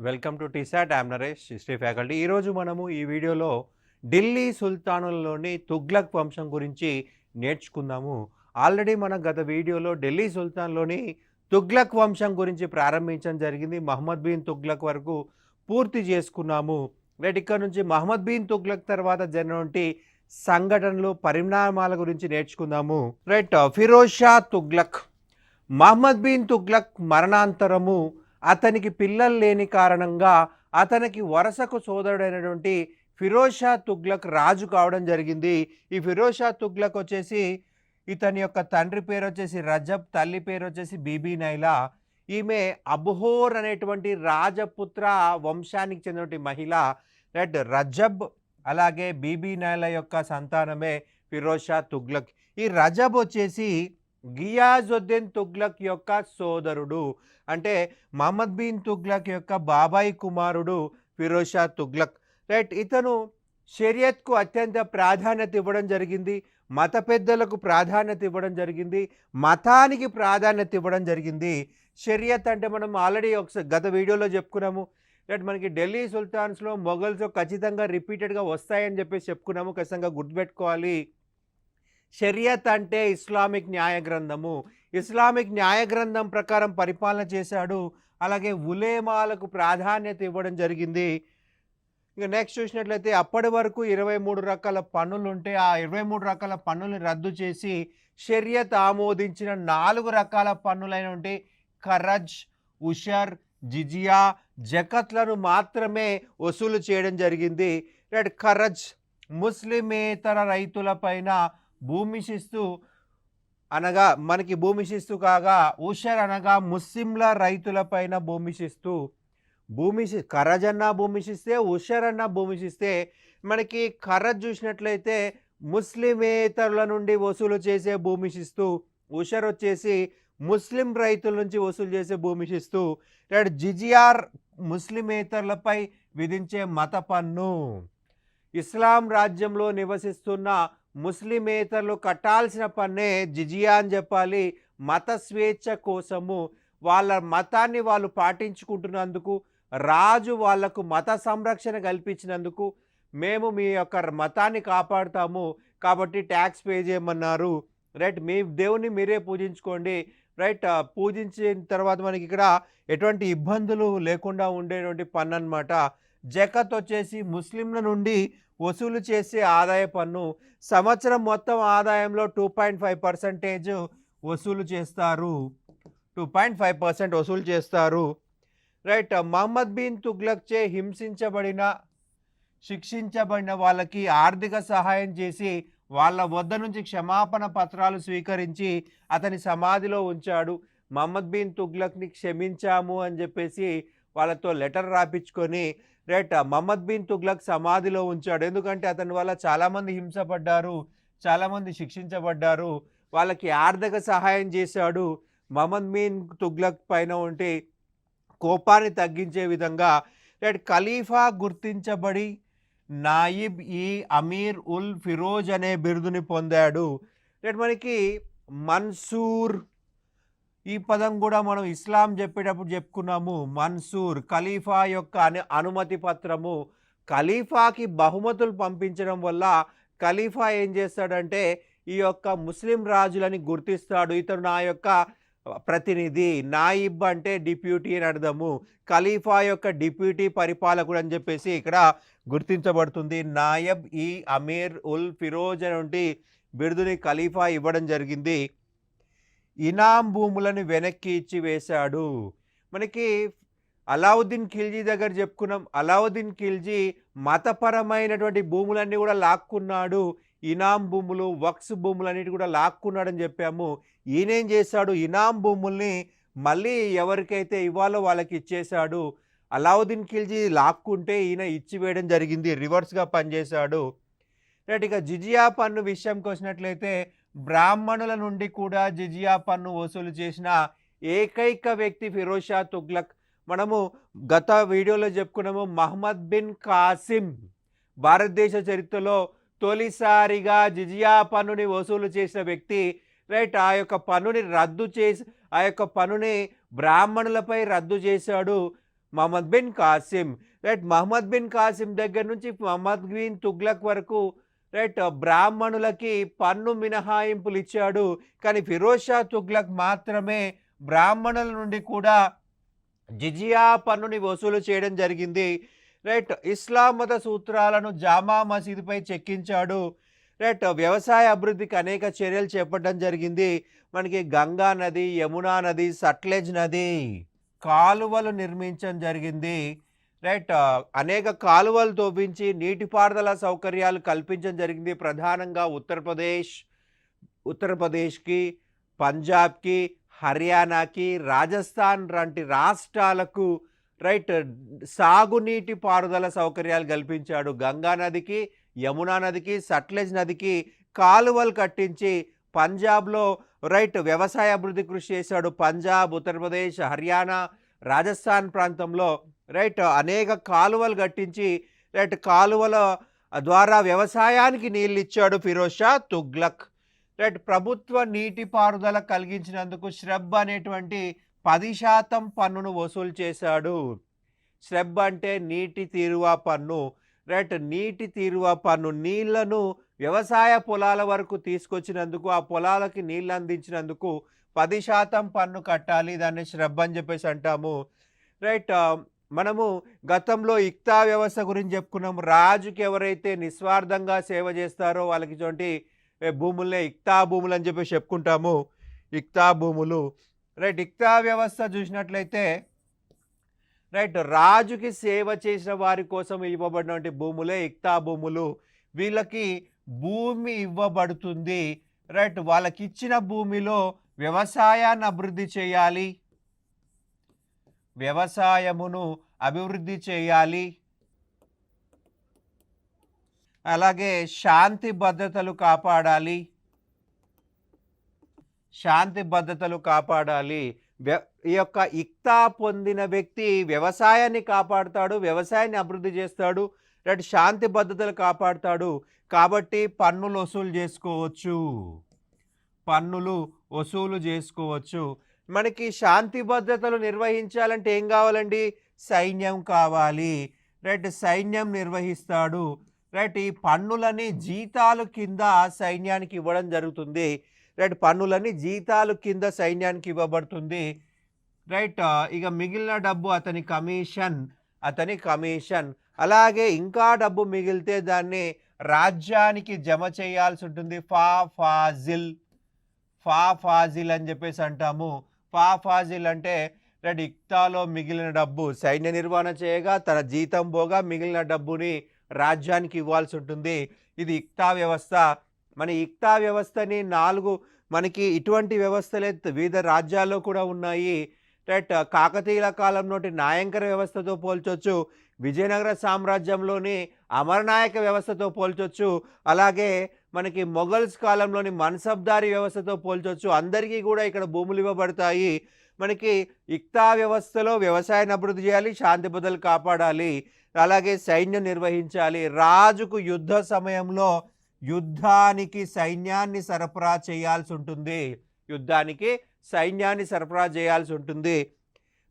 Welcome to T-SAT. I'm Naresh, history faculty. ఈరోజు మనము ఈ వీడియోలో ఢిల్లీ సుల్తానులలోని తుగ్లక్ వంశం గురించి నేర్చుకుందాము. ఆల్రెడీ మనం గత వీడియోలో ఢిల్లీ సుల్తాన్లోని తుగ్లక్ వంశం గురించి ప్రారంభించడం జరిగింది. మహమ్మద్ బిన్ తుగ్లక్ వరకు పూర్తి చేసుకున్నాము. రైట్, ఇక్కడ నుంచి మహమ్మద్ బిన్ తుగ్లక్ తర్వాత జరిగినటువంటి సంఘటనలు, పరిణామాల గురించి నేర్చుకుందాము. రైట్, ఫిరోజ్ షా తుగ్లక్. మహమ్మద్ బిన్ తుగ్లక్ మరణాంతరము అతనికి పిల్లలు లేని కారణంగా అతనికి వరుసకు సోదరుడైనటువంటి ఫిరోజ్ షా తుగ్లక్ రాజు కావడం జరిగింది. ఈ ఫిరోజ్ షా తుగ్లక్ వచ్చేసి ఇతని యొక్క తండ్రి పేరు వచ్చేసి రజబ్, తల్లి పేరు వచ్చేసి బీబీ నైలా. ఈమె అబుహోర్ అనేటువంటి రాజపుత్ర వంశానికి చెందినటువంటి మహిళ. రైట్, రజబ్ అలాగే బీబీ నైలా యొక్క సంతానమే ఫిరోజ్ షా తుగ్లక్. ఈ రజబ్ వచ్చేసి గియాజుద్దీన్ తుగ్లక్ యొక్క సోదరుడు. అంటే మహమ్మద్ బిన్ తుగ్లక్ యొక్క బాబాయి కుమారుడు ఫిరోజ్ షా తుగ్లక్. రైట్, ఇతను షరియత్కు అత్యంత ప్రాధాన్యత ఇవ్వడం జరిగింది. మత పెద్దలకు ప్రాధాన్యత ఇవ్వడం జరిగింది. మతానికి ప్రాధాన్యత ఇవ్వడం జరిగింది. షరియత్ అంటే మనం ఆల్రెడీ ఒకసారి గత వీడియోలో చెప్పుకున్నాము. రైట్, మనకి ఢిల్లీ సుల్తాన్స్లో మొఘల్స్ ఖచ్చితంగా రిపీటెడ్గా వస్తాయని చెప్పేసి చెప్పుకున్నాము. ఖచ్చితంగా గుర్తుపెట్టుకోవాలి. షరియత్ అంటే ఇస్లామిక్ న్యాయ గ్రంథము. ఇస్లామిక్ న్యాయ గ్రంథం ప్రకారం పరిపాలన చేశాడు. అలాగే ఉలేమాలకు ప్రాధాన్యత ఇవ్వడం జరిగింది. ఇక నెక్స్ట్ చూసినట్లయితే అప్పటి వరకు 23 రకాల పన్నులు ఉంటే ఆ 23 రకాల పన్నుల్ని రద్దు చేసి షరియత్ ఆమోదించిన 4 రకాల పన్నులైనటువంటి ఖరజ్, ఉషర్, జిజియా, జకత్లను మాత్రమే వసూలు చేయడం జరిగింది. రైట్, ఖరజ్ ముస్లిమేతర రైతులపైన భూమి శిస్తు అనగా మనకి భూమి శిస్తు కాగా, ఉషర్ అనగా ముస్లింల రైతులపైన భూమి శిస్తు. ఖరజ్ అన్న భూమి శిస్తే, ఉషర్ అన్న భూమి శిస్తే. మనకి ఖరజ్ చూసినట్లయితే ముస్లిమేతరుల నుండి వసూలు చేసే భూమి శిస్తు. ఉషర్ వచ్చేసి ముస్లిం రైతుల నుంచి వసూలు చేసే భూమి శిస్తు. రైట్, జిజియార్ ముస్లిమేతరులపై విధించే మత పన్ను. ఇస్లాం రాజ్యంలో నివసిస్తున్న ముస్లిమేతరులు కట్టాల్సిన పన్నే జిజియా అని చెప్పాలి. మత స్వేచ్ఛ కోసము, వాళ్ళ మతాన్ని వాళ్ళు పాటించుకుంటున్నందుకు, రాజు వాళ్లకు మత సంరక్షణ కల్పించినందుకు మేము మీ యొక్క మతాన్ని కాపాడుతాము కాబట్టి ట్యాక్స్ పే చేయమన్నారు. రైట్, మీ దేవుని మీరే పూజించుకోండి. రైట్, పూజించిన తర్వాత మనకి ఇక్కడ ఎటువంటి ఇబ్బందులు లేకుండా ఉండేటువంటి పన్ను అన్నమాట. జకత్ వచ్చేసి ముస్లింల నుండి వసూలు చేసే ఆదాయ పన్ను. సంవత్సరం మొత్తం ఆదాయంలో 2.5% వసూలు చేస్తారు. 2.5% వసూలు చేస్తారు. రైట్, మహమ్మద్ బిన్ తుగ్లక్ చే శిక్షించబడిన వాళ్ళకి ఆర్థిక సహాయం చేసి వాళ్ళ వద్ద నుంచి క్షమాపణ పత్రాలు స్వీకరించి అతని సమాధిలో ఉంచాడు. మహమ్మద్ బిన్ తుగ్లక్ని క్షమించాము అని చెప్పేసి వాళ్ళతో లెటర్ రాపించుకొని రైట్ మహమ్మద్ బిన్ తుగ్లక్ సమాధిలో ఉంచాడు. ఎందుకంటే అతని వల్ల చాలామంది హింసపడ్డారు, చాలామంది శిక్షించబడ్డారు. వాళ్ళకి ఆర్థిక సహాయం చేశాడు. మహమ్మద్ బిన్ తుగ్లక్ పైన ఉంటే కోపాన్ని తగ్గించే విధంగా రైట్ ఖలీఫా గుర్తించబడి నాయిబ్ ఈ అమీర్ ఉల్ ఫిరోజ్ అనే బిరుదుని పొందాడు. రైట్, మనకి మన్సూర్ ఈ పదం కూడా మనం ఇస్లాం చెప్పేటప్పుడు చెప్పుకున్నాము. మన్సూర్ ఖలీఫా యొక్క అనుమతి పత్రము. ఖలీఫాకి బహుమతులు పంపించడం వల్ల ఖలీఫా ఏం చేస్తాడంటే ఈ యొక్క ముస్లిం రాజులని గుర్తిస్తాడు. ఇతను నా యొక్క ప్రతినిధి. నాయిబ్ అంటే డిప్యూటీ అని అర్థము. ఖలీఫా యొక్క డిప్యూటీ పరిపాలకుడు అని చెప్పేసి ఇక్కడ గుర్తించబడుతుంది. నాయబ్ ఈ అమీర్ ఉల్ ఫిరోజ్ అనే బిరుదుని ఖలీఫా ఇవ్వడం జరిగింది. ఇనాం భూములను వెనక్కి ఇచ్చి వేశాడు. మనకి అలావుద్దీన్ ఖిల్జీ దగ్గర చెప్పుకున్నాం. అలావుద్దీన్ ఖిల్జీ మతపరమైనటువంటి భూములన్నీ కూడా లాక్కున్నాడు. ఇనాం భూములు, వక్స్ భూములు అన్నిటి కూడా లాక్కున్నాడని చెప్పాము. ఈయనేం చేశాడు, ఇనాం భూముల్ని మళ్ళీ ఎవరికైతే ఇవ్వాలో వాళ్ళకి ఇచ్చేశాడు. అలావుద్దీన్ ఖిల్జీ లాక్కుంటే ఈయన ఇచ్చివేయడం జరిగింది. రివర్స్గా పనిచేశాడు. రైట్, ఇక జిజియా పన్ను విషయంకి వచ్చినట్లయితే బ్రాహ్మణుల నుండి కూడా జిజియా పన్ను వసూలు చేసిన ఏకైక వ్యక్తి ఫిరోజ్ షా తుగ్లక్. మనము గత వీడియోలో చెప్పుకున్నాము. మహమ్మద్ బిన్ కాసిం భారతదేశ చరిత్రలో తొలిసారిగా జిజియా పన్నుని వసూలు చేసిన వ్యక్తి. రైట్, ఆ యొక్క పన్నుని బ్రాహ్మణులపై రద్దు చేశాడు. మహమ్మద్ బిన్ కాసిం. రైట్, మహమ్మద్ బిన్ కాసిం దగ్గర నుంచి మహమ్మద్ బిన్ తుగ్లక్ వరకు రైట్ బ్రాహ్మణులకి పన్ను మినహాయింపులు ఇచ్చాడు. కానీ ఫిరోజ్ షా తుగ్లక్ మాత్రమే బ్రాహ్మణుల నుండి కూడా జిజియా పన్నుని వసూలు చేయడం జరిగింది. రైట్, ఇస్లాం మత సూత్రాలను జామా మసీదుపై చెక్కించాడు. రైట్, వ్యవసాయ అభివృద్ధికి అనేక చర్యలు చేపట్టడం జరిగింది. మనకి గంగా నది, యమునా నది, సట్లెజ్ నది కాలువలు నిర్మించడం జరిగింది. రైట్, అనేక కాలువలు తవ్వించి నీటిపారుదల సౌకర్యాలు కల్పించడం జరిగింది. ప్రధానంగా ఉత్తరప్రదేశ్కి, పంజాబ్కి, హర్యానాకి, రాజస్థాన్ లాంటి రాష్ట్రాలకు రైట్ సాగునీటి పారుదల సౌకర్యాలు కల్పించాడు. గంగా నదికి, యమునా నదికి, సట్లెజ్ నదికి కాలువలు కట్టించి పంజాబ్లో రైట్ వ్యవసాయ అభివృద్ధి కృషి చేశాడు. పంజాబ్, ఉత్తరప్రదేశ్, హర్యానా, రాజస్థాన్ ప్రాంతంలో రైట్ అనేక కాలువలు కట్టించి రైట్ కాలువల ద్వారా వ్యవసాయానికి నీళ్ళు ఇచ్చాడు ఫిరోజ్ షా తుగ్లక్. రైట్, ప్రభుత్వ నీటిపారుదల కలిగించినందుకు శ్రబ్ అనేటువంటి 10% పన్నును వసూలు చేశాడు. శ్రబ్ అంటే నీటి తీరువా పన్ను. రైట్, నీటి తీరువా పన్ను నీళ్లను వ్యవసాయ పొలాల వరకు తీసుకొచ్చినందుకు, ఆ పొలాలకి నీళ్ళు అందించినందుకు 10% పన్ను కట్టాలి. దాన్ని శ్రబ్ అని చెప్పేసి అంటాము. రైట్, మనము గతంలో ఇక్తా వ్యవస్థ గురించి చెప్పుకున్నాము. రాజుకి ఎవరైతే నిస్వార్థంగా సేవ చేస్తారో వాళ్ళకి ఇటువంటి భూములనే ఇక్తా భూములు అని చెప్పేసి చెప్పుకుంటాము. ఇక్తా భూములు. రైట్, ఇక్తా వ్యవస్థ చూసినట్లయితే రైట్ రాజుకి సేవ చేసిన వారి కోసం ఇవ్వబడినటువంటి భూములే ఇక్తా భూములు. వీళ్ళకి భూమి ఇవ్వబడుతుంది. రైట్, వాళ్ళకి ఇచ్చిన భూమిలో వ్యవసాయాన్ని అభివృద్ధి చేయాలి, వ్యవసాయమును అభివృద్ధి చేయాలి, అలాగే శాంతి భద్రతలు కాపాడాలి, శాంతి భద్రతలు కాపాడాలి. ఈ యొక్క ఇక్తా పొందిన వ్యక్తి వ్యవసాయాన్ని కాపాడుతాడు, వ్యవసాయాన్ని అభివృద్ధి చేస్తాడు, రైట్ శాంతి భద్రతలు కాపాడుతాడు. కాబట్టి పన్నులు వసూలు చేసుకోవచ్చు, పన్నులు వసూలు చేసుకోవచ్చు. మనకి శాంతి భద్రతలు నిర్వహించాలంటే ఏం కావాలండి? సైన్యం కావాలి. రైట్, సైన్యం నిర్వహిస్తాడు. రైట్, ఈ పన్నులని జీతాలు కింద సైన్యానికి ఇవ్వడం జరుగుతుంది. రైట్, పన్నులని జీతాలు కింద సైన్యానికి ఇవ్వబడుతుంది. రైట్, ఇక మిగిలిన డబ్బు అతని కమిషన్. అలాగే ఇంకా డబ్బు మిగిలితే దాన్ని రాజ్యానికి జమ చేయాల్సి ఉంటుంది. ఫాజిల్ అని చెప్పేసి అంటాము. ఫాజిల్ అంటే రైట్ ఇక్తాలో మిగిలిన డబ్బు సైన్య నిర్వహణ చేయగా తన జీతం పోగా మిగిలిన డబ్బుని రాజ్యానికి ఇవ్వాల్సి ఉంటుంది. ఇది ఇక్తా వ్యవస్థ. మన ఇక్తా వ్యవస్థని మనకి ఇటువంటి వ్యవస్థలే వివిధ రాజ్యాల్లో కూడా ఉన్నాయి. రైట్, కాకతీయుల కాలం నుండి నాయంకర వ్యవస్థతో పోల్చొచ్చు, విజయనగర సామ్రాజ్యంలోని అమరనాయక వ్యవస్థతో పోల్చొచ్చు, అలాగే మనకి మొఘల్స్ కాలంలోని మన్సబ్దారీ వ్యవస్థతో పోల్చొచ్చు. అందరికీ కూడా ఇక్కడ భూములు ఇవ్వబడతాయి. మనకి ఇక్తా వ్యవస్థలో వ్యవసాయాన్ని అభివృద్ధి చేయాలి, శాంతి భద్రతలు కాపాడాలి, అలాగే సైన్యం నిర్వహించాలి. రాజుకు యుద్ధ సమయంలో యుద్ధానికి సైన్యాన్ని సరఫరా చేయాల్సి ఉంటుంది.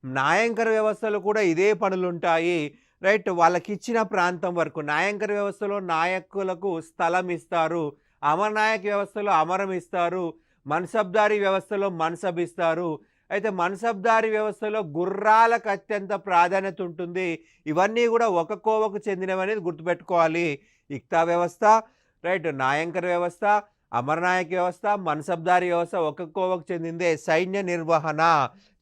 నాయంకర వ్యవస్థలో కూడా ఇదే పనులు ఉంటాయి. రైట్, వాళ్ళకి ఇచ్చిన ప్రాంతం వరకు నాయంకర వ్యవస్థలో నాయకులకు స్థలం ఇస్తారు, అమరనాయక వ్యవస్థలో అమరం ఇస్తారు, మన్సబ్దారీ వ్యవస్థలో మన్సబ్ ఇస్తారు. అయితే మన్సబ్దారీ వ్యవస్థలో గుర్రాలకు అత్యంత ప్రాధాన్యత ఉంటుంది. ఇవన్నీ కూడా ఒక కోవకు చెందినవనేది గుర్తుపెట్టుకోవాలి. ఇక్తా వ్యవస్థ, రైట్ నాయంకర వ్యవస్థ, అమరనాయక వ్యవస్థ, మన్సబ్దారీ వ్యవస్థ ఒక కోవకు చెందిందే. సైన్య నిర్వహణ,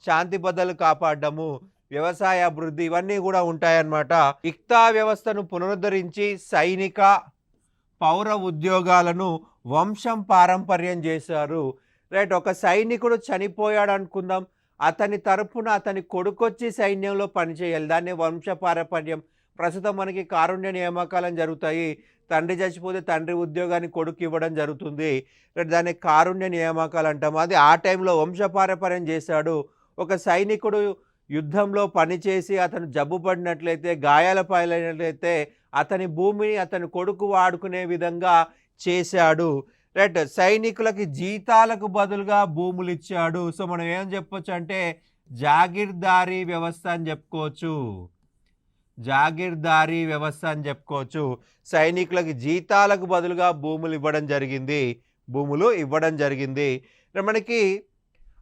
శాంతి భద్రతలు కాపాడము, వ్యవసాయ అభివృద్ధి ఇవన్నీ కూడా ఉంటాయన్నమాట. ఇక్తా వ్యవస్థను పునరుద్ధరించి సైనిక పౌర ఉద్యోగాలను వంశం పారంపర్యం చేశారు. రైట్, ఒక సైనికుడు చనిపోయాడు అనుకుందాం, అతని తరపున అతని కొడుకొచ్చి సైన్యంలో పనిచేయాలి. దాన్ని వంశ పారంపర్యం. ప్రస్తుతం మనకి కారుణ్య నియామకాలను జరుగుతాయి. తండ్రి చచ్చిపోతే తండ్రి ఉద్యోగాన్ని కొడుకు ఇవ్వడం జరుగుతుంది. దాన్ని కారుణ్య నియామకాలు అంటాము. అది ఆ టైంలో వంశపారంపర్యం చేశాడు. ఒక సైనికుడు యుద్ధంలో పనిచేసి అతను జబ్బు పడినట్లయితే, గాయాల పాలైనట్లయితే అతని భూమిని అతని కొడుకు వాడుకునే విధంగా చేశాడు. రైట్, సైనికులకి జీతాలకు బదులుగా భూములు ఇచ్చాడు. సో మనం ఏం చెప్పొచ్చు అంటే జాగీర్దారీ వ్యవస్థ అని చెప్పుకోవచ్చు. జాగీర్దారీ వ్యవస్థ అని చెప్పుకోవచ్చు. సైనికులకి జీతాలకు బదులుగా భూములు ఇవ్వడం జరిగింది. మనకి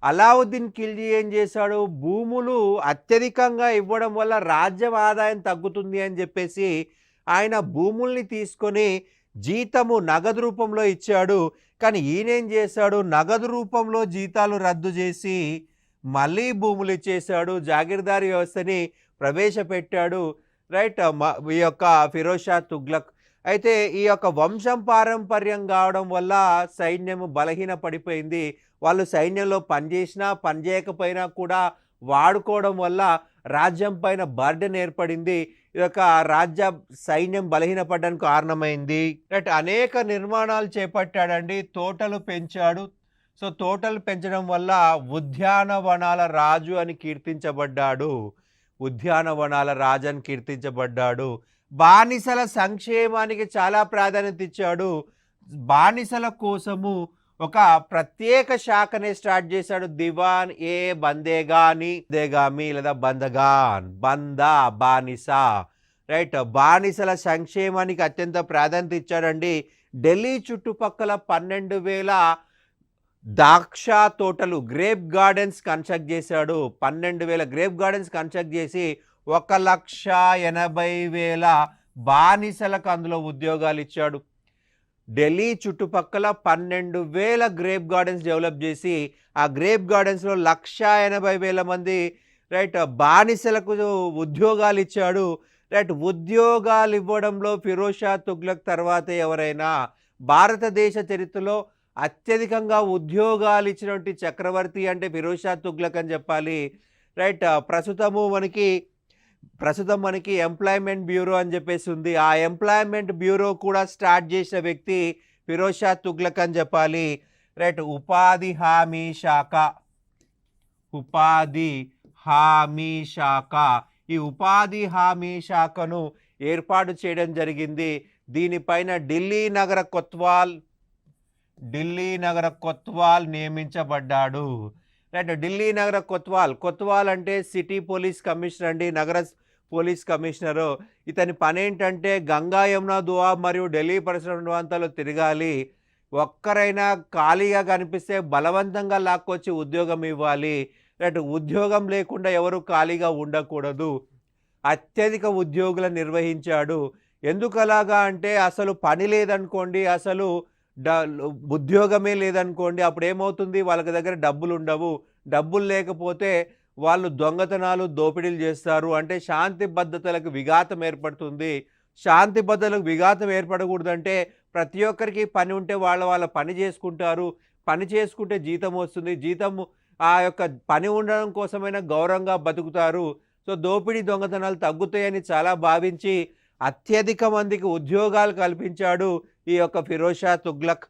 అలావుద్దీన్ ఖిల్జీ ఏం చేశాడు, భూములు అత్యధికంగా ఇవ్వడం వల్ల రాజ్యం ఆదాయం తగ్గుతుంది అని చెప్పేసి ఆయన భూముల్ని తీసుకొని జీతము నగదు రూపంలో ఇచ్చాడు. కానీ ఈయనేం చేశాడు, నగదు రూపంలో జీతాలు రద్దు చేసి మళ్ళీ భూములు ఇచ్చేశాడు. జాగీర్దారీ వ్యవస్థని ప్రవేశపెట్టాడు. రైట్. ఈ యొక్క ఫిరోజ్ షా తుగ్లక్ అయితే ఈ యొక్క వంశం పారంపర్యం కావడం వల్ల సైన్యం బలహీన పడిపోయింది. వాళ్ళు సైన్యంలో పనిచేసినా పనిచేయకపోయినా కూడా వాడుకోవడం వల్ల రాజ్యం పైన బర్డెన్ ఏర్పడింది. ఈ యొక్క రాజ్య సైన్యం బలహీనపడడానికి కారణమైంది. రైట్. అనేక నిర్మాణాలు చేపట్టాడండి. తోటలు పెంచాడు. సో తోటలు పెంచడం వల్ల ఉద్యానవనాల రాజు అని కీర్తించబడ్డాడు. ఉద్యానవనాల రాజు అని కీర్తించబడ్డాడు. బానిసల సంక్షేమానికి చాలా ప్రాధాన్యత ఇచ్చాడు. బానిసల కోసము ఒక ప్రత్యేక శాఖనే స్టార్ట్ చేశాడు. దివాన్ ఏ బందేగాని దేగామి లేదా బందగాన్ బందా బానిస. రైట్. బానిసల సంక్షేమానికి అత్యంత ప్రాధాన్యత ఇచ్చాడండి. ఢిల్లీ చుట్టుపక్కల 12,000 ద్రాక్ష తోటలు గ్రేప్ గార్డెన్స్ కన్స్ట్రక్ట్ చేశాడు. 12,000 గ్రేప్ గార్డెన్స్ కన్స్ట్రక్ట్ చేసి 1,80,000 బానిసలకు అందులో ఉద్యోగాలు ఇచ్చాడు. ఢిల్లీ చుట్టుపక్కల 12,000 గ్రేప్ గార్డెన్స్ డెవలప్ చేసి ఆ గ్రేప్ గార్డెన్స్లో 1,80,000 మంది రైట్ బానిసలకు ఉద్యోగాలు ఇచ్చాడు. రైట్. ఉద్యోగాలు ఇవ్వడంలో ఫిరోజ్ షా తుగ్లక్ తర్వాత ఎవరైనా భారతదేశ చరిత్రలో అత్యధికంగా ఉద్యోగాలు ఇచ్చినటువంటి చక్రవర్తి అంటే ఫిరోజ్ షా తుగ్లక్ అని చెప్పాలి. రైట్. ప్రస్తుతం మనకి ఎంప్లాయ్మెంట్ బ్యూరో అని చెప్పేసి ఉంది. ఆ ఎంప్లాయ్మెంట్ బ్యూరో కూడా స్టార్ట్ చేసిన వ్యక్తి ఫిరోజ్ షా తుగ్లక్ అని చెప్పాలి. రైట్. ఉపాధి హామీ శాఖ ఈ ఉపాధి హామీ శాఖను ఏర్పాటు చేయడం జరిగింది. దీనిపైన ఢిల్లీ నగర కొత్వాల్ నియమించబడ్డాడు. రైట్. ఢిల్లీ నగర కొత్వాల్ అంటే సిటీ పోలీస్ కమిషనర్ అండి, నగర పోలీస్ కమిషనరు. ఇతని పని ఏంటంటే గంగా యమునా దుఆబ్ మరియు ఢిల్లీ పరిసర ప్రాంతాల్లో తిరగాలి. ఒక్కరైనా ఖాళీగా కనిపిస్తే బలవంతంగా లాక్కొచ్చి ఉద్యోగం ఇవ్వాలి. రైట్. ఉద్యోగం లేకుండా ఎవరు ఖాళీగా ఉండకూడదు. అత్యధిక ఉద్యోగులను నిర్వహించాడు. ఎందుకు అలాగా అంటే అసలు పని లేదనుకోండి, అసలు ఉద్యోగమే లేదనుకోండి, అప్పుడు ఏమవుతుంది, వాళ్ళకి దగ్గర డబ్బులు ఉండవు. డబ్బులు లేకపోతే వాళ్ళు దొంగతనాలు దోపిడీలు చేస్తారు. అంటే శాంతి భద్రతలకు విఘాతం ఏర్పడుతుంది. శాంతి భద్రతలకు విఘాతం ఏర్పడకూడదంటే ప్రతి ఒక్కరికి పని ఉంటే వాళ్ళ పని చేసుకుంటారు. పని చేసుకుంటే జీతం వస్తుంది. జీతము ఆ యొక్క పని ఉండడం కోసమైనా గౌరవంగా బతుకుతారు. సో దోపిడీ దొంగతనాలు తగ్గుతాయని చాలా భావించి అత్యధిక మందికి ఉద్యోగాలు కల్పించాడు ఈ యొక్క ఫిరోజ్ షా తుగ్లక్.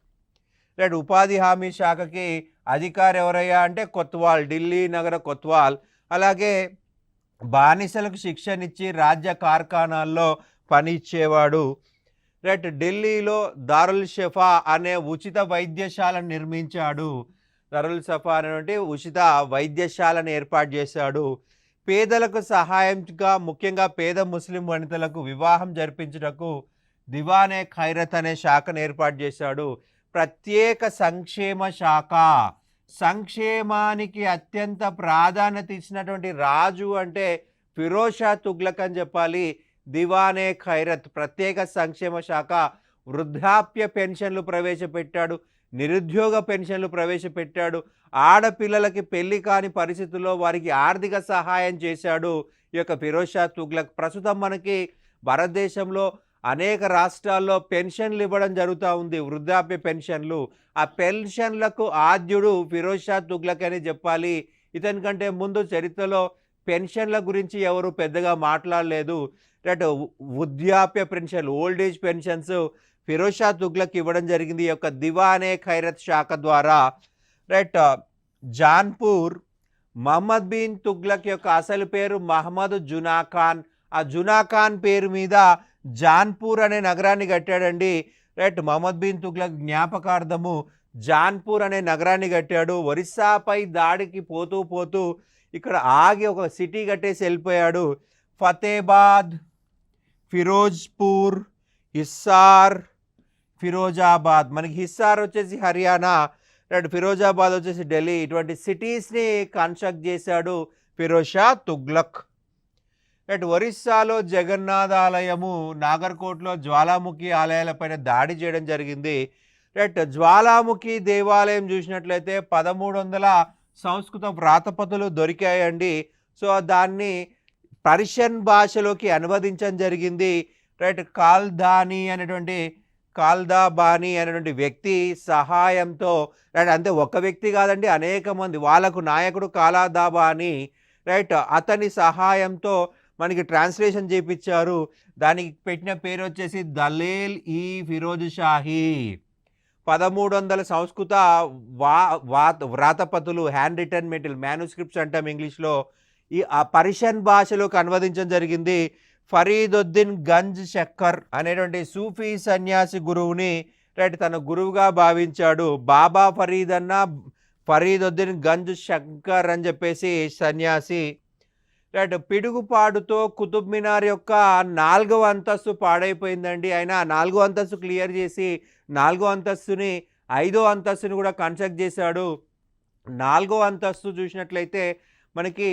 రైట్. ఉపాధి హామీ శాఖకి అధికారి ఎవరయ్యా అంటే కొత్వాల్, ఢిల్లీ నగర కొత్వాల్. అలాగే బానిసలకు శిక్షణ ఇచ్చి రాజ్య కార్ఖానాల్లో పని ఇచ్చేవాడు. రైట్. ఢిల్లీలో దారుల్ షఫా అనే ఉచిత వైద్యశాలను నిర్మించాడు. దారుల్ షఫా అనేటువంటి ఉచిత వైద్యశాలను ఏర్పాటు చేశాడు. పేదలకు సహాయంగా ముఖ్యంగా పేద ముస్లిం వనితలకు వివాహం జరిపించుటకు దివానే ఖైరత్ అనే శాఖను ఏర్పాటు చేశాడు. ప్రత్యేక సంక్షేమ శాఖ. సంక్షేమానికి అత్యంత ప్రాధాన్యత ఇచ్చినటువంటి రాజు అంటే ఫిరోజ్ షా తుగ్లక్ అని చెప్పాలి. దివానే ఖైరత్ ప్రత్యేక సంక్షేమ శాఖ. వృద్ధాప్య పెన్షన్లు ప్రవేశపెట్టాడు. నిరుద్యోగ పెన్షన్లు ప్రవేశపెట్టాడు. ఆడపిల్లలకి పెళ్లి కాని పరిస్థితుల్లో వారికి ఆర్థిక సహాయం చేశాడు ఈ యొక్క ఫిరోజ్ షా తుగ్లక్. ప్రస్తుతం మనకి భారతదేశంలో అనేక రాష్ట్రాల్లో పెన్షన్లు ఇవ్వడం జరుగుతూ ఉంది, వృద్ధాప్య పెన్షన్లు. ఆ పెన్షన్లకు ఆద్యుడు ఫిరోజ్ షా తుగ్లక్ అని చెప్పాలి. ఇతని కంటే ముందు చరిత్రలో పెన్షన్ల గురించి ఎవరు పెద్దగా మాట్లాడలేదు. రైట్. వృద్ధాప్య పెన్షన్లు, old age pensions Firoz Shah Tughlaq ఇవ్వడం జరిగింది ఈ యొక్క దివానే ఖైరత్ శాఖ ద్వారా. రైట్. జాన్పూర్ మహమ్మద్ బిన్ తుగ్లక్ యొక్క అసలు పేరు మహమ్మద్ జునా ఖాన్. ఆ జునా ఖాన్ పేరు మీద జాన్పూర్ అనే నగరాన్ని కట్టాడండి. రైట్. మహమ్మద్ బిన్ తుగ్లక్ జ్ఞాపకార్థము జాన్పూర్ అనే నగరాన్ని కట్టాడు. ఒరిస్సాపై దాడికి పోతూ ఇక్కడ ఆగి ఒక సిటీ కట్టేసి వెళ్ళిపోయాడు. ఫతేబాద్, ఫిరోజ్పూర్, హిస్సార్, ఫిరోజాబాద్. మనకి హిస్సార్ వచ్చేసి హర్యానా, రైట్, ఫిరోజాబాద్ వచ్చేసి ఢిల్లీ. ఇటువంటి సిటీస్ని కన్స్ట్రక్ట్ చేశాడు ఫిరోజ్ షా తుగ్లక్. రైట్, ఒరిస్సాలో జగన్నాథ్ ఆలయము, నాగర్కోట్లో జ్వాలాముఖి ఆలయాలపైన దాడి చేయడం జరిగింది. రైట్, జ్వాలాముఖి దేవాలయం చూసినట్లయితే 1300 సంస్కృత వ్రాతపతులు దొరికాయండి. సో దాన్ని పర్షియన్ భాషలోకి అనువదించడం జరిగింది. రైట్, కాల్దాబాని అనేటువంటి వ్యక్తి సహాయంతో, రైట్, అంతే ఒక వ్యక్తి కాదండి, అనేక మంది, వాళ్ళకు నాయకుడు కాలాదాబాని, రైట్, అతని సహాయంతో మనకి ట్రాన్స్లేషన్ చేయించారు. దానికి పెట్టిన పేరు వచ్చేసి దలేల్ ఈ ఫిరోజ్ షాహీ. 1300 సంస్కృత వ్రాతపతులు, హ్యాండ్ రిటర్న్ మెటీరియల్, మ్యానుస్క్రిప్ట్స్ అంటాం ఇంగ్లీష్లో, ఈ పర్షియన్ భాషలోకి అనువదించడం జరిగింది. ఫరీదుద్దీన్ గంజ్ షక్కర్ అనేటువంటి సూఫీ సన్యాసి గురువుని, రైట్, తన గురువుగా భావించాడు. బాబా ఫరీదుద్దీన్ గంజ్ షక్కర్ అని చెప్పేసి సన్యాసి. రైట్, పిడుగుపాటుతో కుతుబ్ మినార్ యొక్క 4వ అంతస్తు పాడైపోయిందండి. ఆయన 4వ అంతస్తు క్లియర్ చేసి 4వ అంతస్తుని 5వ అంతస్తుని కూడా కన్స్ట్రక్ట్ చేశాడు. 4వ అంతస్తు చూసినట్లయితే మనకి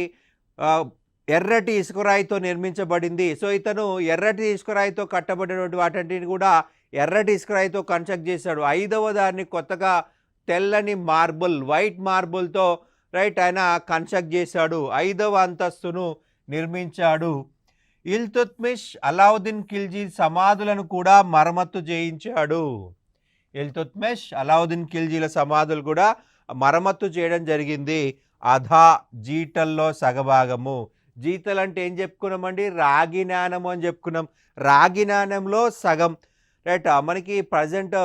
ఎర్రటి ఇసుకరాయితో నిర్మించబడింది. సో ఇతను ఎర్రటి ఇసుకరాయితో కట్టబడినటువంటి వాటిని కూడా ఎర్రటి ఇసుకరాయితో కన్స్ట్రక్ట్ చేశాడు. 5వ దాన్ని కొత్తగా తెల్లని మార్బుల్, వైట్ మార్బుల్తో, రైట్, ఆయన కన్స్ట్రక్ట్ చేశాడు. 5వ అంతస్తును నిర్మించాడు. ఇల్తుత్మిష్, అలావుద్దీన్ ఖిల్జీ సమాధులను కూడా మరమ్మత్తు చేయించాడు. ఇల్తుత్మిష్, అలావుద్దీన్ ఖిల్జీల సమాధులు కూడా మరమ్మత్తు చేయడం జరిగింది. అధా, జీటల్లో సగభాగము. జీతలు అంటే ఏం చెప్పుకున్నామండి? రాగి నాణెము అని చెప్పుకున్నాం. రాగి నాణెంలో సగం, రైట్, మనకి ప్రజెంట్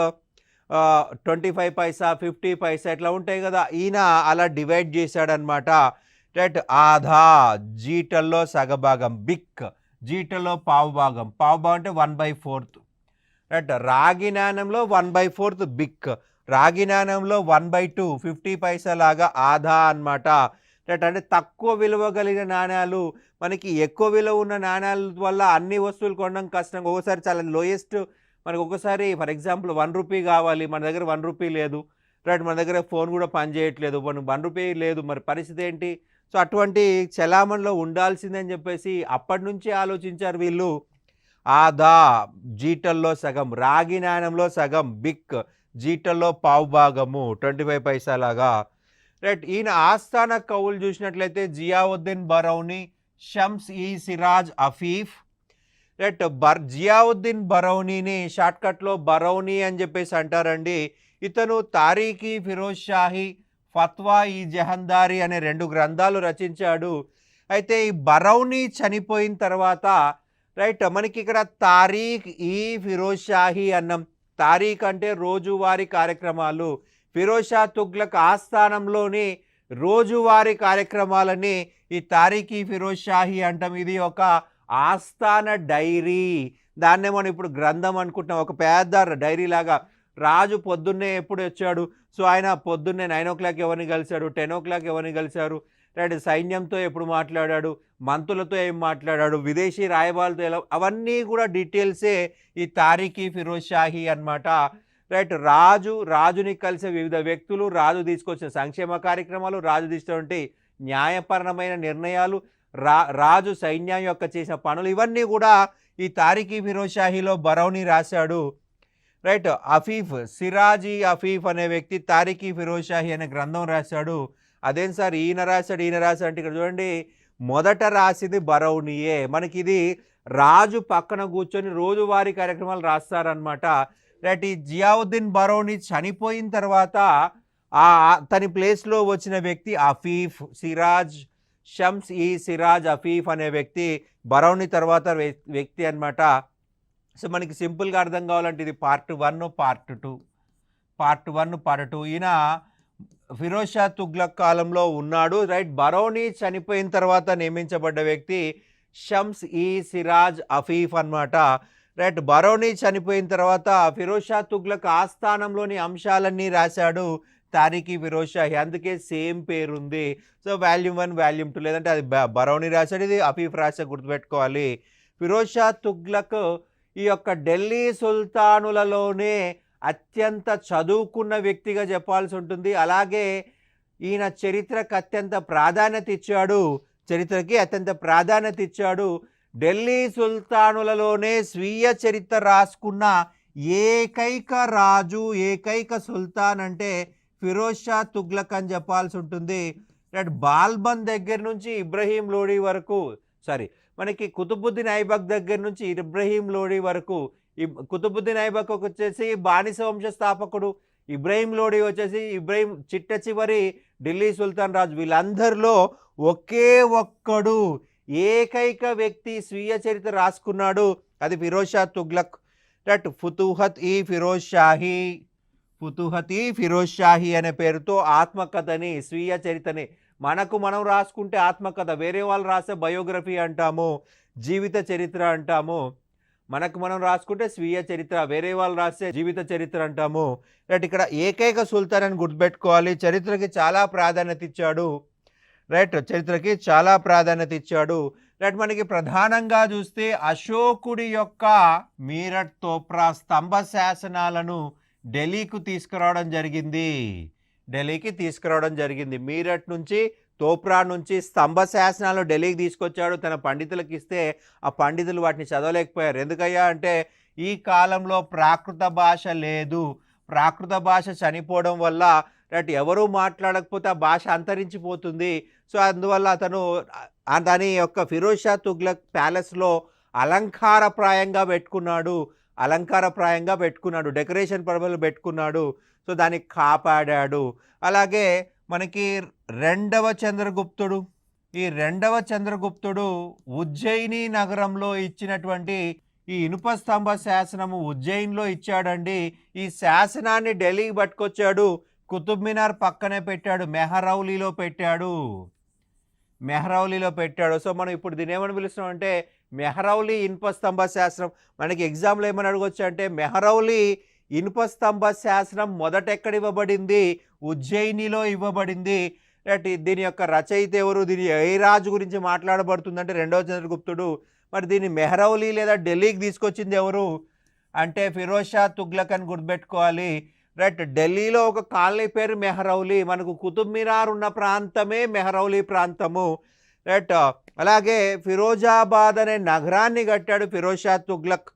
25 పైసా, 50 పైసా ఇట్లా ఉంటాయి కదా, ఈయన అలా డివైడ్ చేశాడనమాట. రైట్, ఆధా, జీటల్లో సగభాగం. బిక్, జీటల్లో పావుభాగం. పావుభాగం అంటే 1/4. రైట్, రాగి నాణెంలో 1/4 బిక్, రాగి నాణెంలో 1/2, 50 పైసా లాగా ఆధా అన్నమాట. రైట్, అంటే తక్కువ విలువ కలిగిన నాణ్యాలు, మనకి ఎక్కువ విలువ ఉన్న నాణ్యాల వల్ల అన్ని వస్తువులు కొనడం కష్టం. ఒకసారి చాలా లోయెస్ట్, మనకు ఒకసారి ఫర్ ఎగ్జాంపుల్ 1 రూపీ కావాలి, మన దగ్గర 1 రూపీ లేదు, రైట్, మన దగ్గర ఫోన్ కూడా పనిచేయట్లేదు, మనకు 1 రూపీ లేదు, మరి పరిస్థితి ఏంటి? సో అటువంటి చలామణిలో ఉండాల్సిందని చెప్పేసి అప్పటి నుంచి ఆలోచించారు వీళ్ళు. ఆధా, జీటల్లో సగం, రాగి నాణ్యంలో సగం, బిక్, జీటల్లో పావుభాగము, 25 పైసా లాగా. రైట్, ఈయన ఆస్థాన కవులు చూసినట్లయితే జియావుద్దీన్ బరౌని, షమ్స్ ఈ సిరాజ్ అఫీఫ్. రైట్, జియావుద్దీన్ బరౌనీని షార్ట్కట్లో బరౌని అని చెప్పేసి అంటారండి. ఇతను తారీఖీ ఫిరోజ్ షాహీ, ఫత్వా ఈ జహందారీ అనే 2 గ్రంథాలు రచించాడు. అయితే ఈ బరౌని చనిపోయిన తర్వాత, రైట్, మనకి ఇక్కడ తారీఖ్ ఈ ఫిరోజ్ షాహీ అన్నం. తారీఖ్ అంటే రోజువారీ కార్యక్రమాలు. ఫిరోజ్ షా తుగ్లక్ ఆస్థానంలోని రోజువారీ కార్యక్రమాలని ఈ తారీఖీ ఫిరోజ్ షాహీ అంటాం. ఇది ఒక ఆస్థాన డైరీ. దాన్నే మనం ఇప్పుడు గ్రంథం అనుకుంటున్నాం. ఒక పెద్ద డైరీ లాగా. రాజు పొద్దున్నే ఎప్పుడు వచ్చాడు, సో ఆయన పొద్దున్నే 9 o'clock ఎవరిని కలిశాడు, 10 o'clock ఎవరిని కలిశారు, రైట్, సైన్యంతో ఎప్పుడు మాట్లాడాడు, మంత్రులతో ఏం మాట్లాడాడు, విదేశీ రాయబారులతో ఎలా, అవన్నీ కూడా డీటెయిల్సే ఈ తారీఖీ ఫిరోజ్ షాహీ అన్నమాట. రైట్, రాజుని కలిసే వివిధ వ్యక్తులు, రాజు తీసుకొచ్చిన సంక్షేమ కార్యక్రమాలు, రాజు తీసుకున్నటువంటి న్యాయపరమైన నిర్ణయాలు, రాజు సైన్యం యొక్క చేసిన పనులు, ఇవన్నీ కూడా ఈ తారీఖీ ఫిరోజ్ షాహీలో బరౌని రాశాడు. రైట్, అఫీఫ్, సిరాజీ అఫీఫ్ అనే వ్యక్తి తారీఖీ ఫిరోజ్ షాహీ అనే గ్రంథం రాశాడు. అదేం సార్ ఈయన రాశాడు అంటే ఇక్కడ చూడండి, మొదట రాసింది బరౌనియే. మనకి ఇది రాజు పక్కన కూర్చొని రోజువారీ కార్యక్రమాలు రాస్తారనమాట. రైట్, ఈ జియావుద్దీన్ బరౌని చనిపోయిన తర్వాత తన ప్లేస్లో వచ్చిన వ్యక్తి అఫీఫ్, సిరాజ్, షమ్స్ ఈ సిరాజ్ అఫీఫ్ అనే వ్యక్తి బరౌని తర్వాత వ్యక్తి అన్నమాట. సో మనకి సింపుల్గా అర్థం కావాలంటే ఇది పార్ట్ 1, పార్ట్ 2. ఈయన ఫిరోజ్ షా తుగ్లక్ కాలంలో ఉన్నాడు. రైట్, బరౌని చనిపోయిన తర్వాత నియమించబడ్డ వ్యక్తి షమ్స్ ఈ సిరాజ్ అఫీఫ్ అన్నమాట. రైట్, బరౌని చనిపోయిన తర్వాత ఫిరోజ్ షా తుగ్లక్ ఆస్థానంలోని అంశాలన్నీ రాశాడు. తారీఖీ ఫిరోజ్ షాహీ, అందుకే సేమ్ పేరుంది. సో వాల్యూమ్ 1 వాల్యూమ్ 2 లేదంటే అది బరౌని రాశాడు, ఇది అఫీఫ్ రాశాడు, గుర్తుపెట్టుకోవాలి. ఫిరోజ్ షా తుగ్లక్ ఈ యొక్క ఢిల్లీ సుల్తానులలోనే అత్యంత చదువుకున్న వ్యక్తిగా చెప్పాల్సి ఉంటుంది. అలాగే ఈయన చరిత్రకి అత్యంత ప్రాధాన్యత ఇచ్చాడు. ఢిల్లీ సుల్తానులలోనే స్వీయ చరిత్ర రాసుకున్న ఏకైక రాజు, ఏకైక సుల్తాన్ అంటే ఫిరోజ్ షా తుగ్లక్ అని చెప్పాల్సి ఉంటుంది. బాల్బన్ దగ్గర నుంచి ఇబ్రహీం లోడీ వరకు, మనకి కుతుబుద్దీన్ ఐబక్ దగ్గర నుంచి ఇబ్రహీం లోడీ వరకు, కుతుబుద్దీన్ ఐబక్ వచ్చేసి బానిస వంశ స్థాపకుడు, ఇబ్రహీం లోడీ వచ్చేసి చిట్ట చివరి ఢిల్లీ సుల్తాన్ రాజు. వీళ్ళందరిలో ఒకే ఒక్కడు, ఏకైక వ్యక్తి స్వీయ చరిత్ర రాసుకున్నాడు, అది ఫిరోజ్ షా తుగ్లక్. ఫుతుహత్ ఈ ఫిరోజ్ షాహీ అనే పేరుతో ఆత్మకథని, స్వీయ చరిత్రని, మనం రాసుకుంటే ఆత్మకథ, వేరే వాళ్ళు రాసే బయోగ్రఫీ అంటాము, జీవిత చరిత్ర అంటాము. మనం రాసుకుంటే స్వీయ చరిత్ర, వేరే వాళ్ళు రాసే జీవిత చరిత్ర అంటాము. ఇక్కడ ఏకైక సుల్తాన్ అని గుర్తుపెట్టుకోవాలి. చరిత్రకి చాలా ప్రాధాన్యత ఇచ్చాడు. మనకి ప్రధానంగా చూస్తే అశోకుడి యొక్క మీరట్ తోప్రా స్తంభ శాసనాలను ఢిల్లీకి తీసుకురావడం జరిగింది. మీరట్ నుంచి, తోప్రా నుంచి స్తంభ శాసనాలు ఢిల్లీకి తీసుకొచ్చాడు. తన పండితులకు ఇస్తే ఆ పండితులు వాటిని చదవలేకపోయారు. ఎందుకయ్యా అంటే ఈ కాలంలో ప్రాకృత భాష లేదు. ప్రాకృత భాష చనిపోవడం వల్ల ఎవరూ మాట్లాడకపోతే ఆ భాష అంతరించిపోతుంది. సో అందువల్ల అతను దాని యొక్క ఫిరోజ్ షా తుగ్లక్ ప్యాలెస్లో అలంకారప్రాయంగా పెట్టుకున్నాడు, డెకరేషన్ పర్పస్లో పెట్టుకున్నాడు. సో దాన్ని కాపాడాడు. అలాగే మనకి రెండవ చంద్రగుప్తుడు ఉజ్జయిని నగరంలో ఇచ్చినటువంటి ఈ ఇనుప స్తంభ శాసనము ఉజ్జయిన్లో ఇచ్చాడండి. ఈ శాసనాన్ని ఢిల్లీకి పట్టుకొచ్చాడు, కుతుబ్ మినార్ పక్కనే పెట్టాడు, మెహరౌలీలో పెట్టాడు. సో మనం ఇప్పుడు దీని ఏమని పిలుస్తున్నాం అంటే మెహరౌలీ ఇనుప స్తంభ శాసనం. మనకి ఎగ్జామ్లో ఏమని అడగొచ్చు అంటే మెహరౌలీ ఇనుప స్తంభ శాసనం మొదట ఎక్కడ ఇవ్వబడింది? ఉజ్జయినిలో ఇవ్వబడింది. దీని యొక్క రచయిత ఎవరు? దీని ఏ రాజు గురించి మాట్లాడబడుతుందంటే రెండవ చంద్రగుప్తుడు. మరి దీన్ని మెహరౌలీ లేదా ఢిల్లీకి తీసుకొచ్చింది ఎవరు అంటే ఫిరోజ్ షా తుగ్లక్ అని గుర్తుపెట్టుకోవాలి. ఢిల్లీలో ఒక కాలనీ పేరు మెహరౌలీ, మనకు కుతుబ్ మినార్ ఉన్న ప్రాంతమే మెహరౌలీ ప్రాంతము. అలాగే ఫిరోజాబాద్ అనే నగరాన్ని కట్టాడు ఫిరోజ్ షా తుగ్లక్.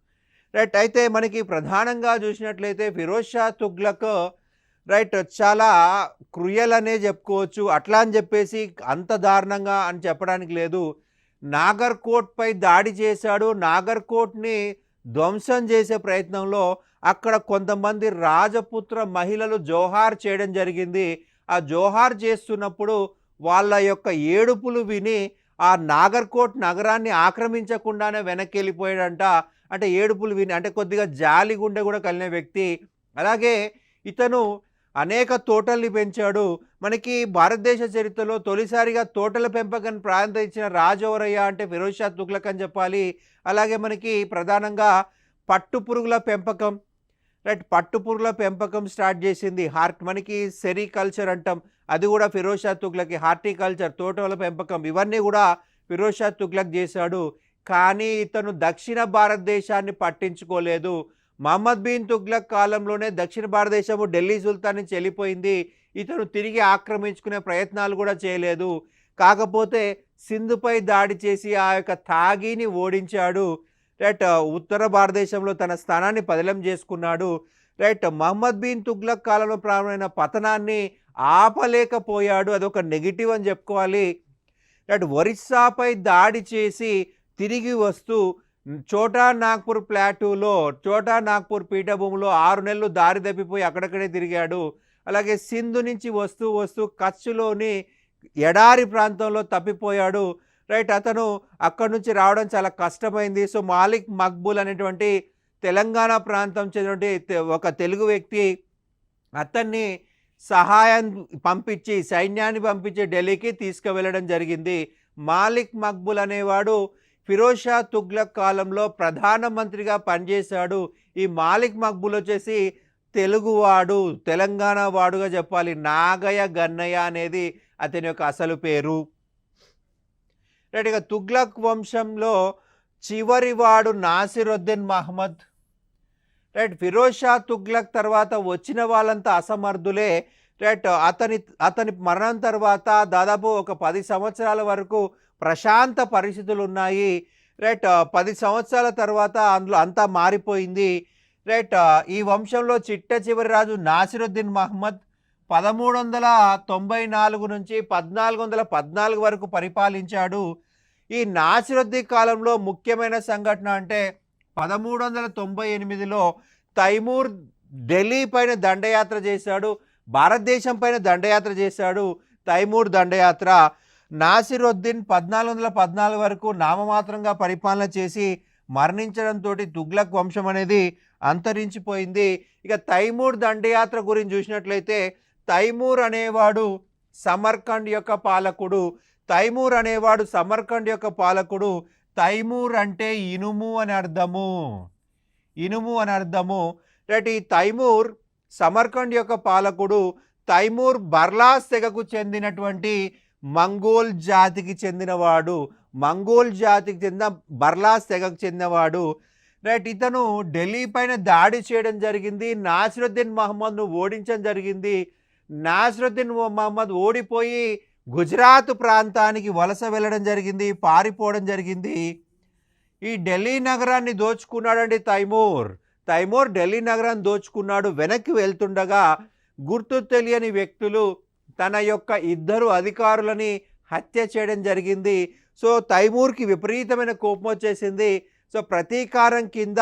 అయితే మనకి ప్రధానంగా చూసినట్లయితే ఫిరోజ్ షా తుగ్లక్ చాలా క్రూయల్ అనే చెప్పుకోవచ్చు. అట్లా అని చెప్పేసి అంత దారుణంగా అని చెప్పడానికి లేదు. నాగర్కోట్పై దాడి చేశాడు. నాగర్కోట్ని ధ్వంసం చేసే ప్రయత్నంలో అక్కడ కొంతమంది రాజపుత్ర మహిళలు జోహార్ చేయడం జరిగింది. ఆ జోహార్ చేస్తున్నప్పుడు వాళ్ళ యొక్క ఏడుపులు విని ఆ నాగర్కోట్ నగరాన్ని ఆక్రమించకుండానే వెనక్కి వెళ్ళిపోయాడంట. అంటే ఏడుపులు విని, అంటే కొద్దిగా జాలి గుండె కూడా కలిగిన వ్యక్తి. అలాగే ఇతను అనేక తోటల్ని పెంచాడు. మనకి భారతదేశ చరిత్రలో తొలిసారిగా తోటల పెంపకాన్ని ప్రాధాన్యత ఇచ్చిన రాజు ఎవరయ్యా అంటే ఫిరోజ్ షా తుగ్లక్ అని చెప్పాలి. అలాగే మనకి ప్రధానంగా పట్టుపురుగుల పెంపకం స్టార్ట్ చేసింది. మనకి సెరికల్చర్ అంటాం, అది కూడా ఫిరోజ్ షా తుగ్లక్. హార్టికల్చర్, తోటల పెంపకం, ఇవన్నీ కూడా ఫిరోజ్ షా తుగ్లక్ చేశాడు. కానీ ఇతను దక్షిణ భారతదేశాన్ని పట్టించుకోలేదు. మహమ్మద్ బిన్ తుగ్లక్ కాలంలోనే దక్షిణ భారతదేశము ఢిల్లీ సుల్తాన్ నుంచి వెళ్ళిపోయింది. ఇతను తిరిగి ఆక్రమించుకునే ప్రయత్నాలు కూడా చేయలేదు. కాకపోతే సింధుపై దాడి చేసి ఆ యొక్క తాగిని ఓడించాడు. ఉత్తర భారతదేశంలో తన స్థానాన్ని పదిలం చేసుకున్నాడు. మహమ్మద్ బిన్ తుగ్లక్ కాలంలో ప్రారంభమైన పతనాన్ని ఆపలేకపోయాడు. అదొక నెగిటివ్ అని చెప్పుకోవాలి. ఒరిస్సాపై దాడి చేసి తిరిగి వస్తూ చోటా నాగ్పూర్ ప్లాటూలో, చోటా నాగ్పూర్ పీఠభూమిలో 6 నెలలు దారి తప్పిపోయి అక్కడక్కడే తిరిగాడు. అలాగే సింధు నుంచి వస్తూ కచ్లోని ఎడారి ప్రాంతంలో తప్పిపోయాడు. అతను అక్కడి నుంచి రావడం చాలా కష్టమైంది. సో మాలిక్ మక్బూల్ అనేటువంటి తెలంగాణ ప్రాంతం చెందినటువంటి ఒక తెలుగు వ్యక్తి అతన్ని సైన్యాన్ని పంపించి ఢిల్లీకి తీసుకువెళ్ళడం జరిగింది. మాలిక్ మక్బూల్ అనేవాడు ఫిరోజ్ షా తుగ్లక్ కాలంలో ప్రధానమంత్రిగా పనిచేశాడు. ఈ మాలిక్ మక్బూల్ వచ్చేసి తెలుగువాడు, తెలంగాణ వాడుగా చెప్పాలి. నాగయ్య గన్నయ్య అనేది అతని యొక్క అసలు పేరు. రైట్. ఇక తుగ్లక్ వంశంలో చివరివాడు నాసిరుద్దీన్ మహమ్మద్. రైట్. ఫిరోజ్ షా తుగ్లక్ తర్వాత వచ్చిన వాళ్ళంతా అసమర్థులే. రైట్. అతని మరణం తర్వాత దాదాపు ఒక 10 సంవత్సరాల వరకు ప్రశాంత పరిస్థితులు ఉన్నాయి. రైట్. 10 సంవత్సరాల తర్వాత అందులో అంతా మారిపోయింది. రైట్. ఈ వంశంలో చిట్ట చివరి రాజు నాసిరుద్దీన్ మహమ్మద్ 1394 నుంచి 1414 వరకు పరిపాలించాడు. ఈ నాసిరుద్దీన్ కాలంలో ముఖ్యమైన సంఘటన అంటే 1398లో తైమూర్ ఢిల్లీ పైన దండయాత్ర చేశాడు. భారతదేశం పైన దండయాత్ర చేశాడు. తైమూర్ దండయాత్ర. నాసిరుద్దీన్ 1414 వరకు నామమాత్రంగా పరిపాలన చేసి మరణించడంతో తుగ్లక్ వంశం అనేది అంతరించిపోయింది. ఇక తైమూర్ దండయాత్ర గురించి చూసినట్లయితే తైమూర్ అనేవాడు సమర్కండ్ యొక్క పాలకుడు. తైమూర్ అనేవాడు సమర్కండ్ యొక్క పాలకుడు. తైమూర్ అంటే ఇనుము అని అర్థము. ఇనుము అని అర్థము. రైట్. ఈ తైమూర్ సమర్కండ్ యొక్క పాలకుడు. తైమూర్ బర్లాస్ తెగకు చెందినటువంటి మంగోల్ జాతికి చెందినవాడు. మంగోల్ జాతికి చెందిన బర్లాస్ తెగకు చెందినవాడు. రైట్. ఇతను ఢిల్లీ పైన దాడి చేయడం జరిగింది. నాసిరుద్దీన్ మహమ్మద్ను ఓడించడం జరిగింది. నాసిరుద్దీన్ మహమ్మద్ ఓడిపోయి గుజరాత్ ప్రాంతానికి వలస వెళ్ళడం జరిగింది. పారిపోవడం జరిగింది. ఈ ఢిల్లీ నగరాన్ని దోచుకున్నాడండి తైమూర్. తైమూర్ ఢిల్లీ నగరాన్ని దోచుకున్నాడు. వెనక్కి వెళ్తుండగా గుర్తు తెలియని వ్యక్తులు తన యొక్క 2 అధికారులని హత్య చేయడం జరిగింది. సో తైమూర్కి విపరీతమైన కోపం వచ్చేసింది. సో ప్రతీకారం కింద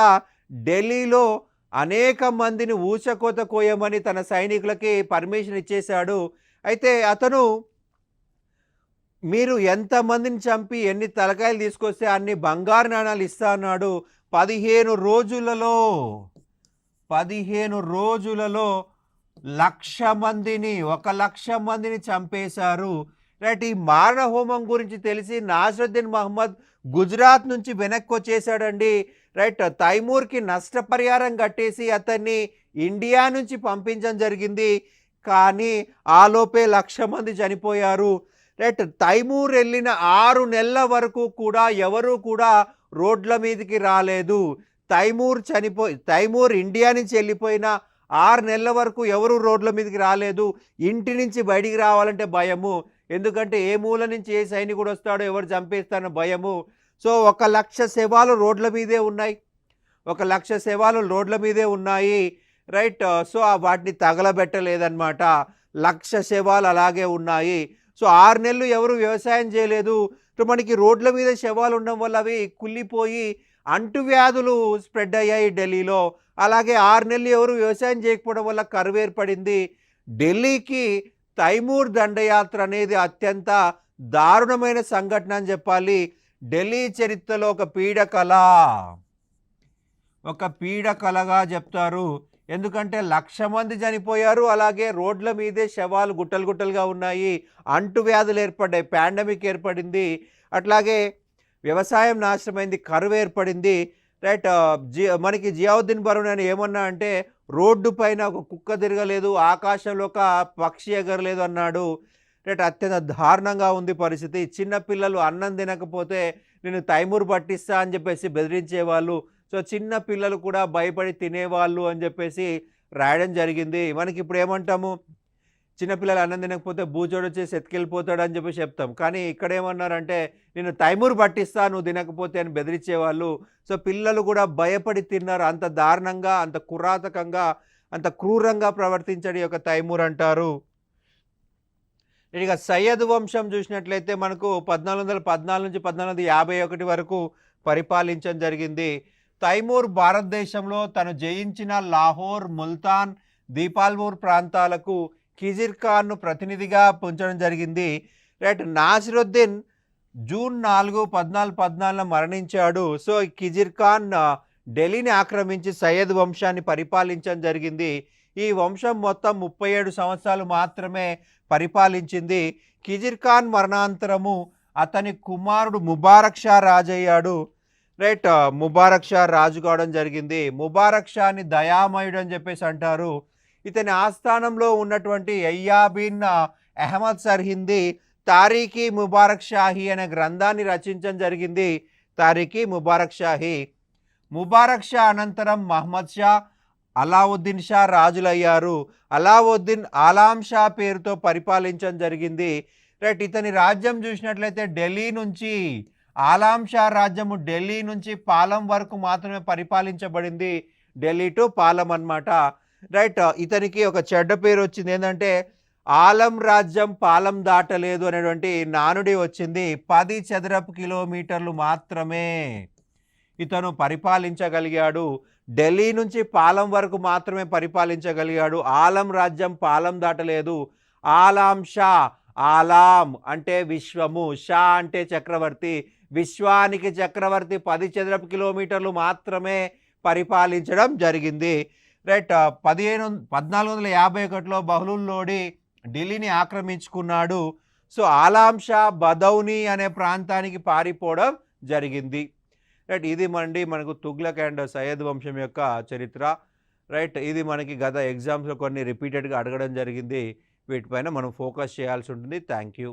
ఢిల్లీలో అనేక మందిని ఊచకోత కోయమని తన సైనికులకి పర్మిషన్ ఇచ్చేశాడు. అయితే అతను మీరు ఎంతమందిని చంపి ఎన్ని తలకాయలు తీసుకొస్తే అన్ని బంగారు నాణాలు ఇస్తా అన్నాడు. 15 రోజులలో 1,00,000 మందిని చంపేశారు. రైట్. ఈ మారణ హోమం గురించి తెలిసి నాసిరుద్దీన్ మహమ్మద్ గుజరాత్ నుంచి వెనక్కి వచ్చేసాడండి. రైట్. తైమూర్కి నష్టపరిహారం కట్టేసి అతన్ని ఇండియా నుంచి పంపించడం జరిగింది. కానీ ఆలోపే 1,00,000 మంది చనిపోయారు. రైట్. తైమూర్ వెళ్ళిన 6 నెలల వరకు కూడా ఎవరు కూడా రోడ్ల మీదకి రాలేదు. తైమూర్ ఇండియా నుంచి వెళ్ళిపోయిన 6 నెలల వరకు ఎవరు రోడ్ల మీదకి రాలేదు. ఇంటి నుంచి బయటికి రావాలంటే భయము. ఎందుకంటే ఏ మూల నుంచి ఏ సైనికుడు వస్తాడో ఎవరు చంపేస్తానో భయము. సో 1,00,000 శవాలు రోడ్ల మీదే ఉన్నాయి. 1,00,000 శవాలు రోడ్ల మీదే ఉన్నాయి. రైట్. సో వాటిని తగలబెట్టలేదన్నమాట. 1,00,000 శవాలు అలాగే ఉన్నాయి. సో 6 నెలలు ఎవరు వ్యవసాయం చేయలేదు. సో మనకి రోడ్ల మీద శవాలు ఉండడం వల్ల అవి కుళ్ళిపోయి అంటువ్యాధులు స్ప్రెడ్ అయ్యాయి ఢిల్లీలో. అలాగే 6 నెలలు ఎవరు వ్యవసాయం చేయకపోవడం వల్ల కరువు ఏర్పడింది. ఢిల్లీకి తైమూర్ దండయాత్ర అనేది అత్యంత దారుణమైన సంఘటన అని చెప్పాలి. ఢిల్లీ చరిత్రలో ఒక పీడకలగా చెప్తారు. ఎందుకంటే 1,00,000 మంది చనిపోయారు. అలాగే రోడ్ల మీదే శవాలు గుట్టలుగా ఉన్నాయి. అంటువ్యాధులు ఏర్పడ్డాయి. పాండమిక్ ఏర్పడింది. అట్లాగే వ్యవసాయం నాశనమైంది. కరువు ఏర్పడింది. రైట్. మనకి జియావుద్దీన్ బర్మన్ అని ఏమన్నా అంటే రోడ్డు పైన ఒక కుక్క తిరగలేదు, ఆకాశంలో ఒక పక్షి ఎగరలేదు అన్నాడు. రైట్. అత్యంత దారుణంగా ఉంది పరిస్థితి. చిన్న పిల్లలు అన్నం తినకపోతే నేను తైమూర్ పట్టిస్తా అని చెప్పేసి బెదిరించేవాళ్ళు. సో చిన్న పిల్లలు కూడా భయపడి తినేవాళ్ళు అని చెప్పేసి రాయడం జరిగింది. మనకి ఇప్పుడు ఏమంటాము, చిన్నపిల్లలు అన్నం తినకపోతే బూచోడు వచ్చేసి ఎత్తుకెళ్ళిపోతాడు అని చెప్పేసి చెప్తాం. కానీ ఇక్కడ ఏమన్నారంటే నేను తైమూర్ పట్టిస్తా నువ్వు తినకపోతే అని బెదిరించేవాళ్ళు. సో పిల్లలు కూడా భయపడి తిన్నారు. అంత దారుణంగా, అంత కురాతకంగా, అంత క్రూరంగా ప్రవర్తించడం యొక్క తైమూర్ అంటారు. ఇక సయ్యద్ వంశం చూసినట్లయితే మనకు 1414 నుంచి 1451 వరకు పరిపాలించడం జరిగింది. తైమూర్ భారతదేశంలో తను జయించిన లాహోర్, ముల్తాన్, దీపాల్పూర్ ప్రాంతాలకు ఖిజిర్ ఖాన్ను ప్రతినిధిగా ఉంచడం జరిగింది. రైట్. నాసిరుద్దీన్ జూన్ 4, 1414 మరణించాడు. సో ఖిజిర్ ఖాన్ ఢిల్లీని ఆక్రమించి సయ్యద్ వంశాన్ని పరిపాలించడం జరిగింది. ఈ వంశం మొత్తం 37 సంవత్సరాలు మాత్రమే పరిపాలించింది. ఖిజిర్ ఖాన్ మరణాంతరము అతని కుమారుడు ముబారక్ షా రాజయ్యాడు. రైట్. ముబారక్ షా రాజు కావడం జరిగింది. ముబారక్ షాని దయామయుడు అని చెప్పేసి అంటారు. ఇతని ఆస్థానంలో ఉన్నటువంటి అయ్యాబిన్ అహ్మద్ సర్హిందీ తారీఖీ ముబారక్ షాహీ అనే గ్రంథాన్ని రచించడం జరిగింది. తారీఖీ ముబారక్ షాహీ. ముబారక్ షా అనంతరం మహమ్మద్ షా, అలావుద్దీన్ షా రాజులయ్యారు. అలావుద్దీన్ ఆలాం షా పేరుతో పరిపాలించడం జరిగింది. రైట్. ఇతని రాజ్యం చూసినట్లయితే ఢిల్లీ నుంచి ఆలాం షా రాజ్యము ఢిల్లీ నుంచి పాలం వరకు మాత్రమే పరిపాలించబడింది. ఢిల్లీ టు పాలం అన్నమాట. రైట్. ఇతనికి ఒక చెడ్డ పేరు వచ్చింది. ఏంటంటే ఆలం రాజ్యం పాలం దాటలేదు అనేటువంటి నానుడి వచ్చింది. 10 చదరపు కిలోమీటర్లు మాత్రమే ఇతను పరిపాలించగలిగాడు. ఢిల్లీ నుంచి పాలం వరకు మాత్రమే పరిపాలించగలిగాడు. ఆలం రాజ్యం పాలం దాటలేదు. ఆలాం షా, ఆలాం అంటే విశ్వము, షా అంటే చక్రవర్తి, విశ్వానికి చక్రవర్తి 10 చదరపు కిలోమీటర్లు మాత్రమే పరిపాలించడం జరిగింది. రైట్. 1451లో బహ్లూల్ లోడి ఢిల్లీని ఆక్రమించుకున్నాడు. సో ఆలాం షా బదౌని అనే ప్రాంతానికి పారిపోవడం జరిగింది. రైట్. ఇది మనకు తుగ్లక్ అండ్ సయ్యద్ వంశం యొక్క చరిత్ర. రైట్. ఇది మనకి గత ఎగ్జామ్స్లో కొన్ని రిపీటెడ్గా అడగడం జరిగింది. వీటిపైన మనం ఫోకస్ చేయాల్సి ఉంటుంది. Thank you.